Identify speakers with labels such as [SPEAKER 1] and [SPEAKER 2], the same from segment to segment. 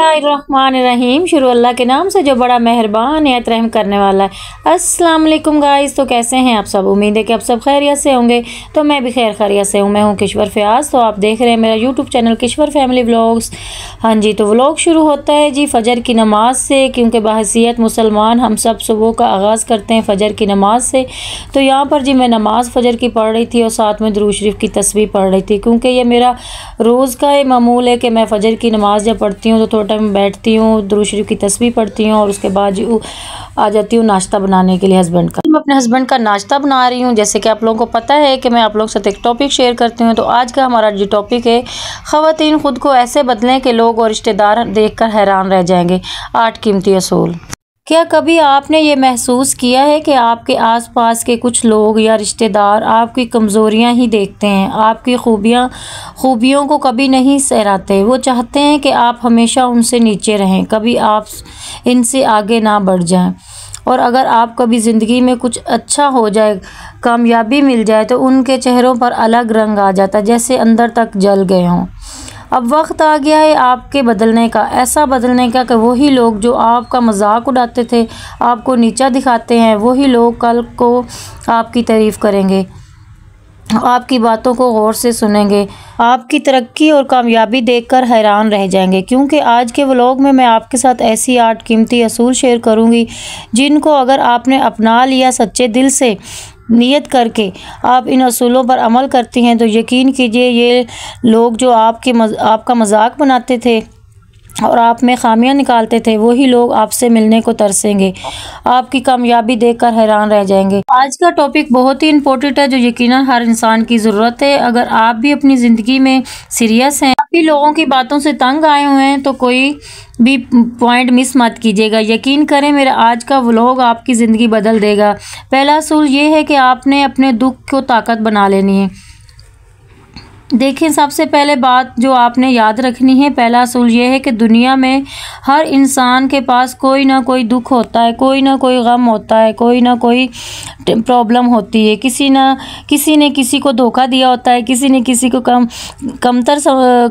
[SPEAKER 1] बिस्मिल्लाहिर्रहमानिर्रहीम। शुरू अल्लाह के नाम से जो बड़ा मेहरबान निहायत रहम करने वाला है। अस्सलाम वालेकुम गाइस, तो कैसे हैं आप सब? उम्मीद है कि आप सब खैरियत से होंगे। तो मैं भी खैरियत से हूँ। मैं हूँ किश्वर फ़याज़। तो आप देख रहे हैं मेरा YouTube channel Kishwar family vlogs. हाँ जी, तो व्लॉग शुरू होता है जी फ़जर की नमाज से, क्योंकि बहैसियत मुसलमान हम सब सुबह का आगाज़ करते हैं फ़जर की नमाज से। तो यहाँ पर जी मैं नमाज़ फ़जर की पढ़ रही थी और साथ में दुरूद शरीफ की तस्बीह पढ़ रही थी, क्योंकि ये मेरा रोज़ का ये मामूल है कि मैं फ़जर की नमाज़ जब पढ़ती हूँ तो थोड़ा टाइम बैठती हूँ, दुरूद शरीफ की तस्बीह पढ़ती हूँ और उसके बाद आ जाती हूँ नाश्ता बनाने के लिए हस्बैंड का। मैं अपने हस्बैंड का नाश्ता बना रही हूँ। जैसे कि आप लोगों को पता है कि मैं आप लोगों के साथ एक टॉपिक शेयर करती हूँ। तो आज का हमारा जो टॉपिक है, ख़वातीन खुद को ऐसे बदलें कि लोग और रिश्तेदार देखकर हैरान रह जाएंगे। 8 कीमती असूल। क्या कभी आपने ये महसूस किया है कि आपके आसपास के कुछ लोग या रिश्तेदार आपकी कमज़ोरियां ही देखते हैं, आपकी खूबियों को कभी नहीं सराहते। वो चाहते हैं कि आप हमेशा उनसे नीचे रहें, कभी आप इनसे आगे ना बढ़ जाएं। और अगर आप कभी ज़िंदगी में कुछ अच्छा हो जाए, कामयाबी मिल जाए, तो उनके चेहरों पर अलग रंग आ जाता, जैसे अंदर तक जल गए हों। अब वक्त आ गया है आपके बदलने का, ऐसा बदलने का कि वही लोग जो आपका मजाक उड़ाते थे, आपको नीचा दिखाते हैं, वही लोग कल को आपकी तारीफ़ करेंगे, आपकी बातों को गौर से सुनेंगे, आपकी तरक्की और कामयाबी देखकर हैरान रह जाएंगे। क्योंकि आज के व्लॉग में मैं आपके साथ ऐसी 8 कीमती असूल शेयर करूंगी जिनको अगर आपने अपना लिया सच्चे दिल से नियत करके आप इन असूलों पर अमल करती हैं, तो यकीन कीजिए ये लोग जो आपका मजाक बनाते थे और आप में खामियां निकालते थे, वही लोग आपसे मिलने को तरसेंगे, आपकी कामयाबी देखकर हैरान रह जाएंगे। आज का टॉपिक बहुत ही इम्पोर्टेंट है, जो यकीनन हर इंसान की ज़रूरत है। अगर आप भी अपनी ज़िंदगी में सीरियस हैं, आप भी लोगों की बातों से तंग आए हुए हैं, तो कोई भी पॉइंट मिस मत कीजिएगा। यकीन करें, मेरा आज का व्लॉग आपकी ज़िंदगी बदल देगा। पहला असूल ये है कि आपने अपने दुख को ताकत बना लेनी है। देखिए, सबसे पहले बात जो आपने याद रखनी है, पहला असूल ये है कि दुनिया में हर इंसान के पास कोई ना कोई दुख होता है, कोई ना कोई गम होता है, कोई ना कोई प्रॉब्लम होती है। किसी ने किसी को धोखा दिया होता है, किसी ने किसी को कमतर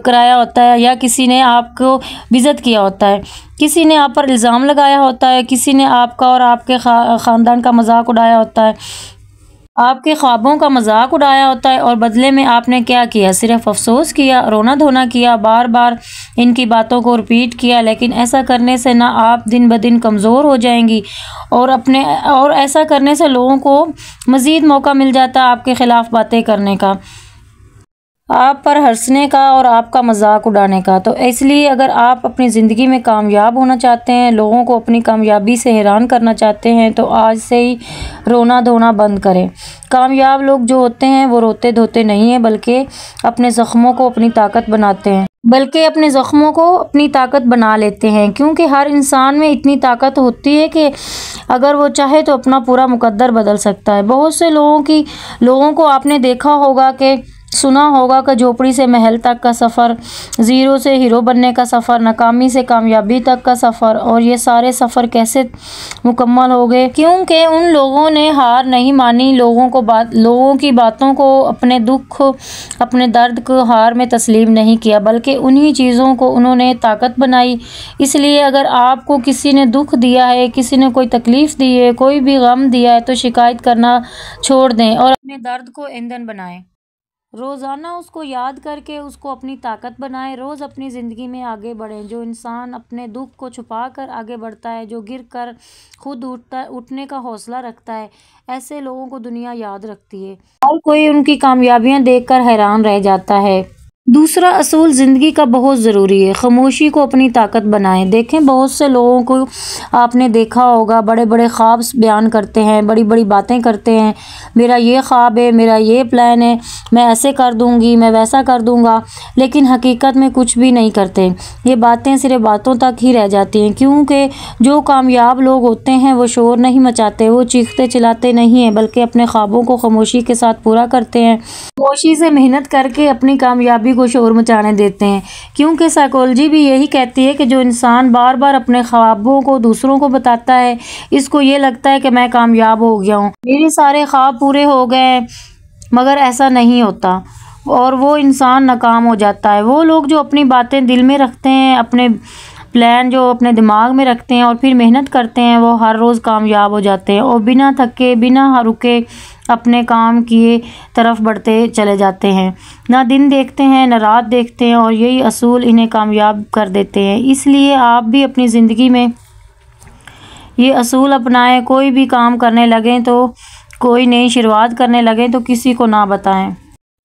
[SPEAKER 1] कराया होता है, या किसी ने आपको बेइज्जत किया होता है, किसी ने आप पर इल्ज़ाम लगाया होता है, किसी ने आपका और आपके ख़ानदान का मजाक उड़ाया होता है, आपके ख्वाबों का मजाक उड़ाया होता है। और बदले में आपने क्या किया? सिर्फ अफसोस किया, रोना धोना किया, बार बार इनकी बातों को रिपीट किया। लेकिन ऐसा करने से ना आप दिन ब दिन कमज़ोर हो जाएंगी, और ऐसा करने से लोगों को मज़ीद मौका मिल जाता है आपके ख़िलाफ़ बातें करने का, आप पर हंसने का और आपका मजाक उड़ाने का। तो इसलिए अगर आप अपनी ज़िंदगी में कामयाब होना चाहते हैं, लोगों को अपनी कामयाबी से हैरान करना चाहते हैं, तो आज से ही रोना धोना बंद करें। कामयाब लोग जो होते हैं वो रोते धोते नहीं हैं, बल्कि अपने ज़ख्मों को अपनी ताकत बना लेते हैं। क्योंकि हर इंसान में इतनी ताकत होती है कि अगर वो चाहे तो अपना पूरा मुकद्दर बदल सकता है। बहुत से लोगों को आपने देखा होगा कि सुना होगा कि झोपड़ी से महल तक का सफ़र, ज़ीरो से हीरो बनने का सफ़र, नाकामी से कामयाबी तक का सफ़र, और ये सारे सफ़र कैसे मुकम्मल हो गए? क्योंकि उन लोगों ने हार नहीं मानी, लोगों की बातों को, अपने दुख, अपने दर्द को हार में तस्लीम नहीं किया, बल्कि उन्हीं चीज़ों को उन्होंने ताकत बनाई। इसलिए अगर आपको किसी ने दुख दिया है, किसी ने कोई तकलीफ़ दी है, कोई भी गम दिया है, तो शिकायत करना छोड़ दें और अपने दर्द को ईंधन बनाएं। रोज़ाना उसको याद करके उसको अपनी ताकत बनाएं। रोज़ अपनी ज़िंदगी में आगे बढ़ें। जो इंसान अपने दुख को छुपा कर आगे बढ़ता है, जो गिर कर खुद उठने का हौसला रखता है, ऐसे लोगों को दुनिया याद रखती है। हर कोई उनकी कामयाबियां देखकर हैरान रह जाता है। दूसरा असूल ज़िंदगी का बहुत ज़रूरी है, खामोशी को अपनी ताकत बनाएं। देखें, बहुत से लोगों को आपने देखा होगा, बड़े बड़े ख्वाब बयान करते हैं, बड़ी बड़ी बातें करते हैं, मेरा ये ख्वाब है, मेरा ये प्लान है, मैं ऐसे कर दूंगी, मैं वैसा कर दूंगा, लेकिन हकीकत में कुछ भी नहीं करते। ये बातें सिर्फ बातों तक ही रह जाती हैं। क्योंकि जो कामयाब लोग होते हैं वो शोर नहीं मचाते, वो चीखते चिल्लाते नहीं हैं, बल्कि अपने ख्वाबों को खामोशी के साथ पूरा करते हैं, खामोशी से मेहनत करके अपनी कामयाबी को शोर मचाने देते हैं। क्योंकि साइकोलॉजी भी यही कहती है कि जो इंसान बार बार अपने ख्वाबों को दूसरों को बताता है, इसको ये लगता है कि मैं कामयाब हो गया हूँ, मेरे सारे ख्वाब पूरे हो गए, मगर ऐसा नहीं होता और वो इंसान नाकाम हो जाता है। वो लोग जो अपनी बातें दिल में रखते हैं, अपने प्लान जो अपने दिमाग में रखते हैं और फिर मेहनत करते हैं वो हर रोज़ कामयाब हो जाते हैं और बिना थके बिना रुके अपने काम किए तरफ बढ़ते चले जाते हैं। ना दिन देखते हैं ना रात देखते हैं और यही असूल इन्हें कामयाब कर देते हैं। इसलिए आप भी अपनी ज़िंदगी में ये असूल अपनाएं। कोई भी काम करने लगें तो कोई नई शुरुआत करने लगें तो किसी को ना बताएं।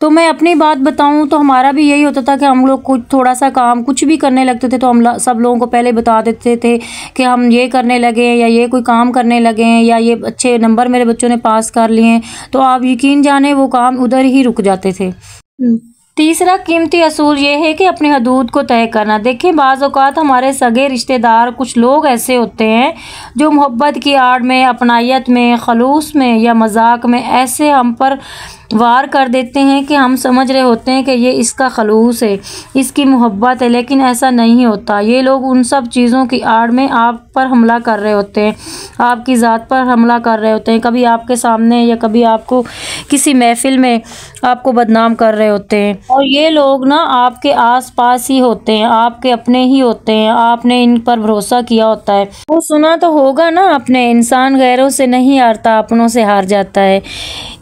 [SPEAKER 1] तो मैं अपनी बात बताऊं तो हमारा भी यही होता था कि हम लोग कुछ थोड़ा सा काम कुछ भी करने लगते थे तो हम सब लोगों को पहले बता देते थे कि हम ये करने लगे हैं या ये कोई काम करने लगे हैं या ये अच्छे नंबर मेरे बच्चों ने पास कर लिए हैं, तो आप यकीन जाने वो काम उधर ही रुक जाते थे। तीसरा कीमती असूल ये है कि अपनी हदूद को तय करना। देखें, बाज़ औक़ात हमारे सगे रिश्तेदार कुछ लोग ऐसे होते हैं जो मोहब्बत की आड़ में, अपनायत में, खलूस में या मजाक में ऐसे हम पर वार कर देते हैं कि हम समझ रहे होते हैं कि ये इसका खलूस है, इसकी मोहब्बत है, लेकिन ऐसा नहीं होता। ये लोग उन सब चीज़ों की आड़ में आप पर हमला कर रहे होते हैं, आपकी ज़ात पर हमला कर रहे होते हैं, कभी आपके सामने या कभी आपको किसी महफिल में आपको बदनाम कर रहे होते हैं। और ये लोग ना आपके आस पास ही होते हैं, आपके अपने ही होते हैं, आपने इन पर भरोसा किया होता है। वो सुना तो होगा ना, अपने इंसान गैरों से नहीं हारता अपनों से हार जाता है।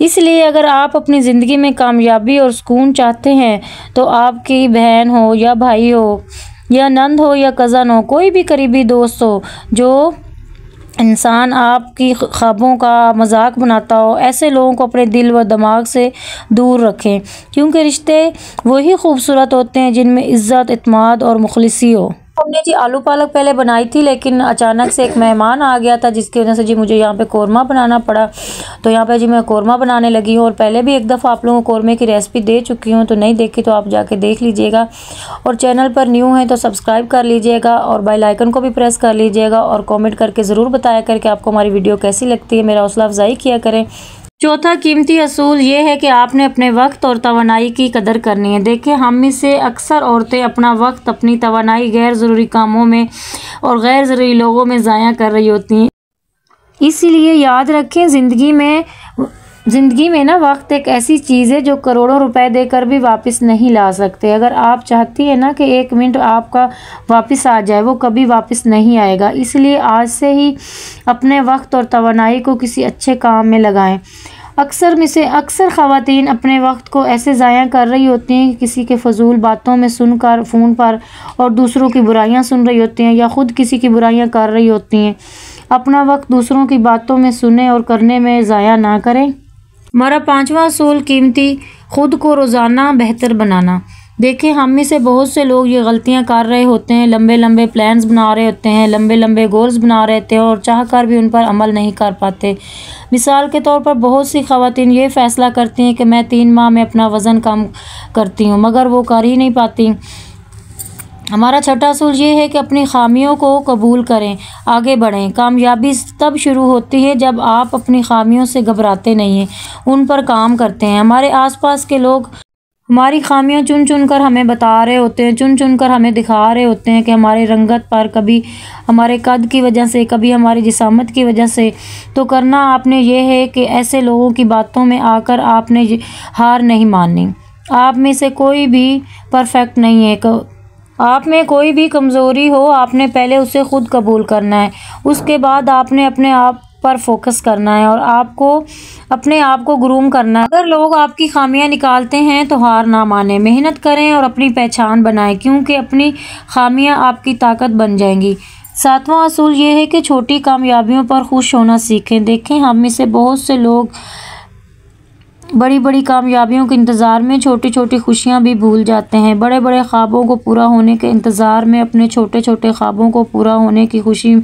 [SPEAKER 1] इसलिए अगर आप अपनी ज़िंदगी में कामयाबी और सुकून चाहते हैं तो आपकी बहन हो या भाई हो या नंद हो या कज़न हो, कोई भी करीबी दोस्त हो जो इंसान आपकी ख्वाबों का मजाक बनाता हो, ऐसे लोगों को अपने दिल व दिमाग से दूर रखें, क्योंकि रिश्ते वही खूबसूरत होते हैं जिनमें इज़्ज़त, इत्मीनान और मुखलिसी हो। हमने जी आलू पालक पहले बनाई थी, लेकिन अचानक से एक मेहमान आ गया था जिसकी वजह से जी मुझे यहाँ पे कौरमा बनाना पड़ा। तो यहाँ पे जी मैं कौरमा बनाने लगी हूँ और पहले भी एक दफ़ा आप लोगों को कौरमे की रेसिपी दे चुकी हूँ, तो नहीं देखी तो आप जाके देख लीजिएगा। और चैनल पर न्यू है तो सब्सक्राइब कर लीजिएगा और बेल आइकन को भी प्रेस कर लीजिएगा और कॉमेंट करके ज़रूर बताया करके आपको हमारी वीडियो कैसी लगती है, मेरा हौसला अफजाई किया करें। चौथा कीमती असूल ये है कि आपने अपने वक्त और तवानाई की कदर करनी है। देखिए, हम में से अक्सर औरतें अपना वक्त, अपनी तवानाई गैर ज़रूरी कामों में और गैर ज़रूरी लोगों में ज़ाया कर रही होती हैं। इसीलिए याद रखें, ज़िंदगी में ना वक्त एक ऐसी चीज़ है जो करोड़ों रुपए देकर भी वापस नहीं ला सकते। अगर आप चाहती हैं ना कि 1 मिनट आपका वापस आ जाए, वो कभी वापस नहीं आएगा। इसलिए आज से ही अपने वक्त और तवानाई को किसी अच्छे काम में लगाएं। अक्सर ख़वातीन अपने वक्त को ऐसे ज़ाया कर रही होती हैं कि किसी के फजूल बातों में सुनकर फ़ोन पर और दूसरों की बुराइयां सुन रही होती हैं या ख़ुद किसी की बुराइयां कर रही होती हैं। अपना वक्त दूसरों की बातों में सुने और करने में ज़ाया ना करें। हमारा 5वां असूल कीमती, खुद को रोज़ाना बेहतर बनाना। देखें, हम में से बहुत से लोग ये गलतियां कर रहे होते हैं, लंबे लंबे प्लान्स बना रहे होते हैं, लंबे लंबे गोल्स बना रहे होते हैं और चाह कर भी उन पर अमल नहीं कर पाते। मिसाल के तौर पर बहुत सी ख़वातीन ये फ़ैसला करती हैं कि मैं 3 माह में अपना वज़न कम करती हूँ, मगर वो कर ही नहीं पाती। हमारा छठा असूल ये है कि अपनी खामियों को कबूल करें, आगे बढ़ें। कामयाबी तब शुरू होती है जब आप अपनी खामियों से घबराते नहीं हैं, उन पर काम करते हैं। हमारे आसपास के लोग हमारी खामियां चुन चुन कर हमें बता रहे होते हैं, चुन चुन कर हमें दिखा रहे होते हैं कि हमारे रंगत पर, कभी हमारे कद की वजह से, कभी हमारी जिसामत की वजह से। तो करना आपने ये है कि ऐसे लोगों की बातों में आकर आपने हार नहीं माननी। आप में से कोई भी परफेक्ट नहीं है। आप में कोई भी कमज़ोरी हो, आपने पहले उसे ख़ुद कबूल करना है, उसके बाद आपने अपने आप पर फोकस करना है और आपको अपने आप को ग्रूम करना है। अगर लोग आपकी खामियां निकालते हैं तो हार ना माने, मेहनत करें और अपनी पहचान बनाएं, क्योंकि अपनी खामियां आपकी ताकत बन जाएंगी। 7वां असूल ये है कि छोटी कामयाबियों पर खुश होना सीखें। देखें, हम में से बहुत से लोग बड़ी बड़ी कामयाबियों के इंतज़ार में छोटी छोटी खुशियां भी भूल जाते हैं। बड़े बड़े ख्वाबों को पूरा होने के इंतज़ार में अपने छोटे छोटे ख्वाबों को पूरा होने की खुशी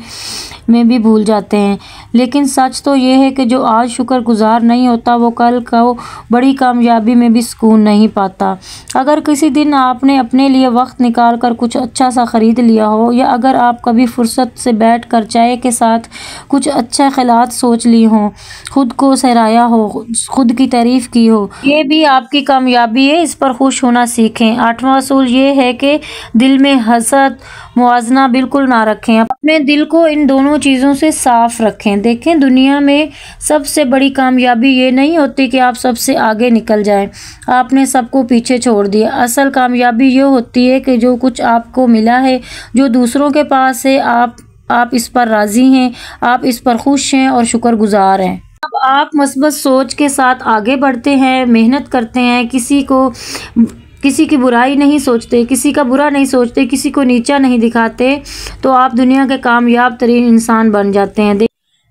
[SPEAKER 1] में भी भूल जाते हैं। लेकिन सच तो ये है कि जो आज शुक्रगुजार नहीं होता वो कल को बड़ी कामयाबी में भी सुकून नहीं पाता। अगर किसी दिन आपने अपने लिए वक्त निकाल कर कुछ अच्छा सा ख़रीद लिया हो, या अगर आप कभी फुर्सत से बैठ कर चाय के साथ कुछ अच्छा ख्यालात सोच ली हों, खुद को सराहा हो, खुद की तारीफ़ तारीफ की हो, ये भी आपकी कामयाबी है, इस पर खुश होना सीखें। 8वां असूल ये है कि दिल में हसद मुआजना बिल्कुल ना रखें, अपने दिल को इन दोनों चीज़ों से साफ रखें। देखें, दुनिया में सबसे बड़ी कामयाबी ये नहीं होती कि आप सबसे आगे निकल जाएं, आपने सबको पीछे छोड़ दिया। असल कामयाबी ये होती है कि जो कुछ आपको मिला है, जो दूसरों के पास है, आप इस पर राज़ी हैं, आप इस पर खुश हैं और शुक्रगुजार हैं। अब आप मस्बत सोच के साथ आगे बढ़ते हैं, मेहनत करते हैं, किसी की बुराई नहीं सोचते, किसी का बुरा नहीं सोचते, किसी को नीचा नहीं दिखाते, तो आप दुनिया के कामयाब तरीन इंसान बन जाते हैं।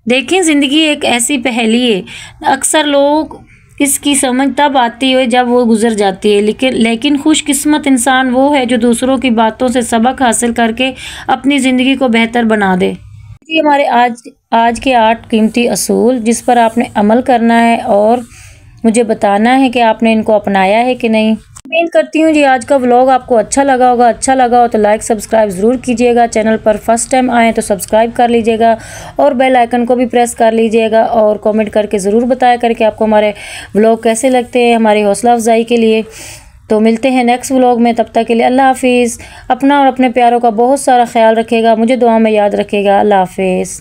[SPEAKER 1] देखें, ज़िंदगी एक ऐसी पहेली है, अक्सर लोग इसकी समझ तब आती है जब वो गुजर जाती है, लेकिन खुशकिस्मत इंसान वो है जो दूसरों की बातों से सबक हासिल करके अपनी ज़िंदगी को बेहतर बना दे। ये हमारे आज के 8 कीमती असूल, जिस पर आपने अमल करना है और मुझे बताना है कि आपने इनको अपनाया है कि नहीं। उम्मीद करती हूँ जी आज का व्लॉग आपको अच्छा लगा होगा। अच्छा लगा हो तो लाइक सब्सक्राइब ज़रूर कीजिएगा। चैनल पर फर्स्ट टाइम आएँ तो सब्सक्राइब कर लीजिएगा और बेल आइकन को भी प्रेस कर लीजिएगा और कमेंट करके ज़रूर बताया करके आपको हमारे व्लॉग कैसे लगते हैं, हमारी हौसला अफजाई के लिए। तो मिलते हैं नेक्स्ट व्लॉग में, तब तक के लिए अल्लाह हाफिज़। अपना और अपने प्यारों का बहुत सारा ख्याल रखिएगा, मुझे दुआ में याद रखिएगा। अल्लाह हाफिज़।